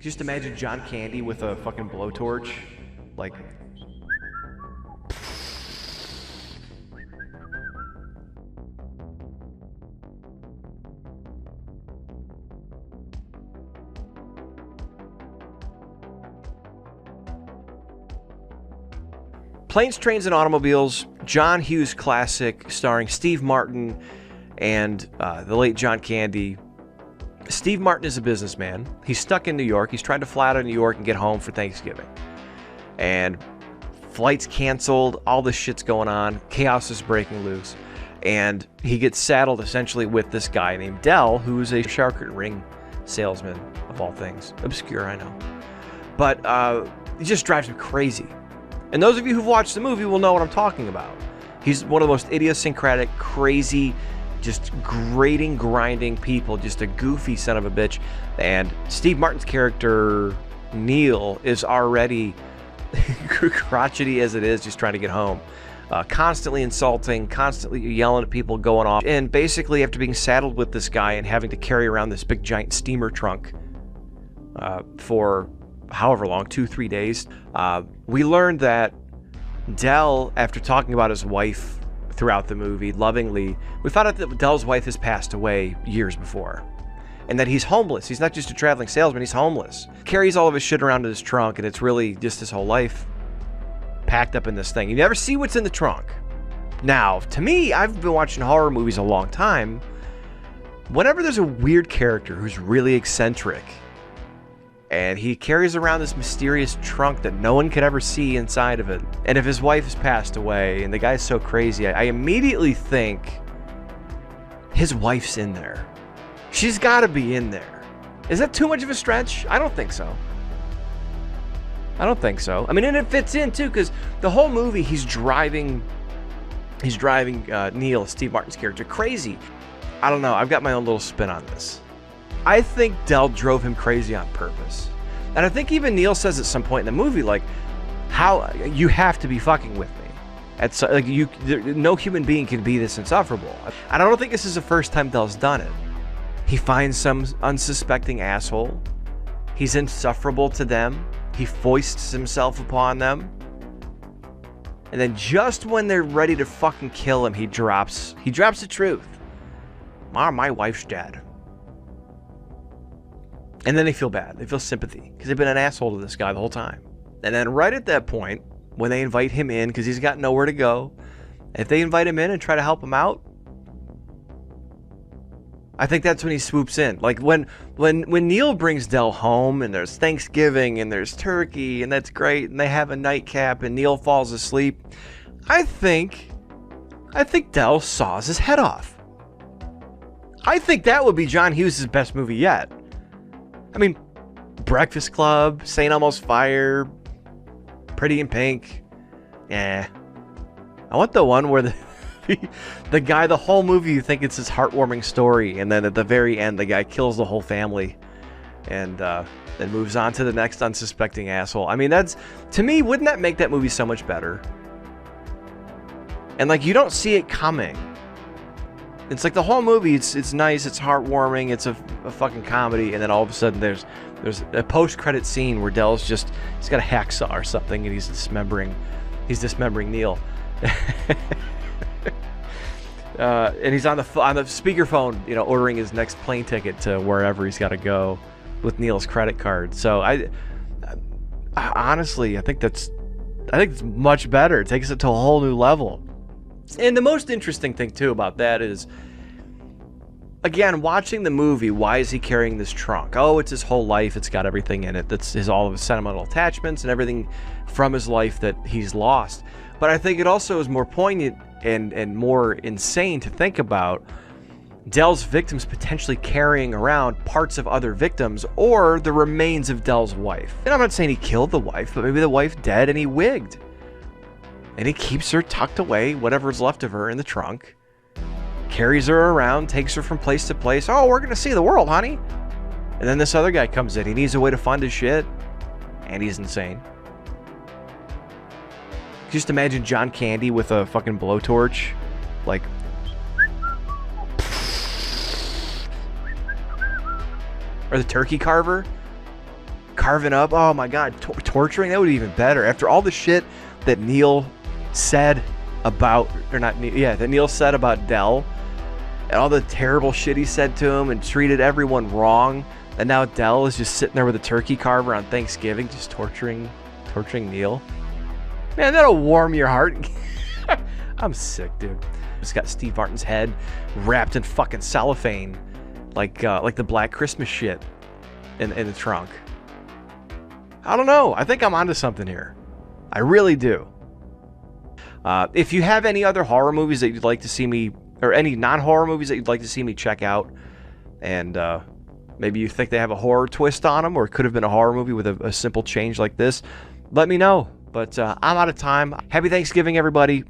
Just imagine John Candy with a fucking blowtorch. Like... Planes, Trains, and Automobiles, John Hughes classic starring Steve Martin and the late John Candy. Steve Martin is a businessman. He's stuck in New York. He's trying to fly out of New York and get home for Thanksgiving. And flights canceled. All this shit's going on. Chaos is breaking loose. And he gets saddled essentially with this guy named Dell, who's a charcuterie ring salesman, of all things. Obscure, I know. But it just drives him crazy. And those of you who've watched the movie will know what I'm talking about. He's one of the most idiosyncratic, crazy, just grating, grinding people, just a goofy son of a bitch. And Steve Martin's character, Neil, is already crotchety as it is, just trying to get home. Constantly insulting, constantly yelling at people, going off. And basically, after being saddled with this guy and having to carry around this big giant steamer trunk for however long, 2-3 days, we learned that Dell, after talking about his wife throughout the movie lovingly, we found out that Dell's wife has passed away years before, and that he's homeless. He's not just a traveling salesman, he's homeless. Carries all of his shit around in his trunk, and it's really just his whole life packed up in this thing. You never see what's in the trunk. Now, to me, I've been watching horror movies a long time. Whenever there's a weird character who's really eccentric, and he carries around this mysterious trunk that no one could ever see inside of it, and if his wife has passed away and the guy's so crazy, I immediately think his wife's in there. She's got to be in there. Is that too much of a stretch? I don't think so. I don't think so. I mean, and it fits in too, because the whole movie he's driving Neil, Steve Martin's character, crazy. I don't know. I've got my own little spin on this. I think Dell drove him crazy on purpose. And I think even Neil says at some point in the movie, like, how you have to be fucking with me. No human being can be this insufferable. And I don't think this is the first time Dell's done it. He finds some unsuspecting asshole. He's insufferable to them. He foists himself upon them. And then just when they're ready to fucking kill him, he drops the truth. My wife's dead. And then they feel bad. They feel sympathy because they've been an asshole to this guy the whole time. And then right at that point, when they invite him in because he's got nowhere to go, if they invite him in and try to help him out, I think that's when he swoops in. Like when Neil brings Dell home and there's Thanksgiving and there's turkey and that's great and they have a nightcap and Neil falls asleep, I think Dell saws his head off. I think that would be John Hughes' best movie yet. I mean, Breakfast Club, St. Elmo's Fire, Pretty in Pink. I want the one where the guy, the whole movie, you think it's his heartwarming story, and then at the very end, the guy kills the whole family and then moves on to the next unsuspecting asshole. I mean, that's, to me, wouldn't that make that movie so much better? And, like, you don't see it coming. It's like the whole movie, it's nice, it's heartwarming, it's a fucking comedy, and then all of a sudden there's a post-credit scene where Dell's he's got a hacksaw or something, and he's dismembering Neil. And he's on the speakerphone, ordering his next plane ticket to wherever he's got to go with Neil's credit card. So I honestly, I think it's much better. It takes it to a whole new level. And the most interesting thing too about that is, again, watching the movie, why is he carrying this trunk? Oh, it's his whole life. It's got everything in it. That's all of his sentimental attachments and everything from his life that he's lost. But I think it also is more poignant and more insane to think about Dell's victims potentially carrying around parts of other victims or the remains of Dell's wife. And I'm not saying he killed the wife, but maybe the wife dead and he wigged. And he keeps her tucked away, whatever's left of her, in the trunk. Carries her around, takes her from place to place. Oh, we're going to see the world, honey. And then this other guy comes in. He needs a way to fund his shit. And he's insane. Just imagine John Candy with a fucking blowtorch. Like... or the turkey carver. carving up. Oh my God, torturing, that would be even better. After all the shit that Neil said about, or not Neil, yeah, that Neil said about Del, and all the terrible shit he said to him and treated everyone wrong, and now Del is just sitting there with a turkey carver on Thanksgiving, just torturing Neil. Man, that'll warm your heart. I'm sick, dude. It's got Steve Martin's head wrapped in fucking cellophane, like the Black Christmas shit in the trunk. I don't know. I think I'm onto something here. I really do. If you have any other horror movies that you'd like to see me, or any non-horror movies that you'd like to see me check out, and maybe you think they have a horror twist on them, or it could have been a horror movie with a simple change like this, let me know. But I'm out of time. Happy Thanksgiving, everybody.